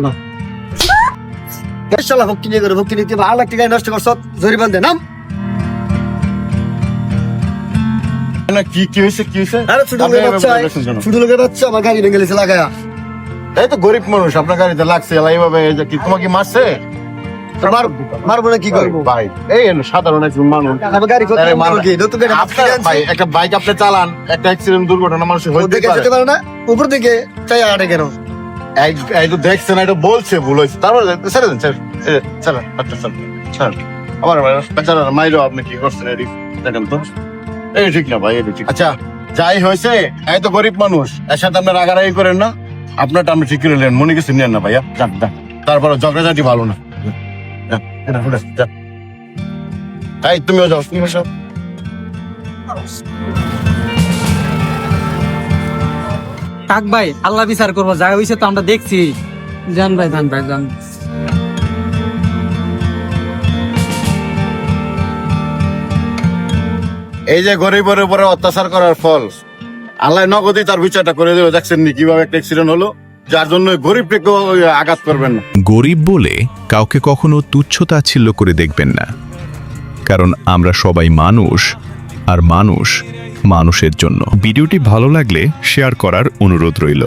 না শালা ভক্তি করে ভক্তি নিতে 8 লাখ টাকা নষ্ট করছ জরিমানা দে নাম না কি কি হয়েছে আরে ছোট লোকের বাচ্চা আমার গাড়ি ভেঙে গেছে লাগায়া এই তো গরিব মানুষ আপনার গাড়িতে লাগছে এইভাবে কি তোমাকে মারছে মারবো না কি করবো ভাই এই সাধারণ একজন মানুষ আমার গাড়ি কত কি নতুন গাড়ি ভাই একটা বাইক আপনি চালান একটা অ্যাক্সিডেন্ট দুর্ঘটনা মানুষ হইতে দেখে যেতে পারে না উপর দিকে চাই আটে কেন এই তো দেখছেন এটা বলছে ভুল হয়েছে তারপরে ছেড়ে দেন ছাড়েন আচ্ছা ছাড়েন আমার বেচারা মাইরো আপনি কি করছেন এটি দেখেন তো এই ঠিক না ভাই এটা ঠিক আচ্ছা যাই হয়েছে এই তো গরিব মানুষ এর সাথে আপনি রাগারাগি করেন না আপনারটা আপনি ঠিক করে নেন মনে কিছু নেন না ভাইয়া যান তারপরে ঝগড়াঝাটি ভালো না এই তুমিও যাও কাক ভাই আল্লাহ বিচার করবো যা হয়েছে তো আমরা দেখছি জান ভাই জান এই যে গরিবের উপরে অত্যাচার করার ফল আল্লাহ নগদই তার বিচারটা করে দেবে দেখছেন নি কিভাবে একটা অ্যাক্সিডেন্ট হলো যার জন্য গরিবকে কেউ আঘাত করবেন না গরিব বলে কাউকে কখনো তুচ্ছ-তাচ্ছিল্য করে দেখবেন না, কারণ আমরা সবাই মানুষ, আর মানুষ মানুষের জন্য। ভিডিওটি ভালো লাগলে শেয়ার করার অনুরোধ রইল।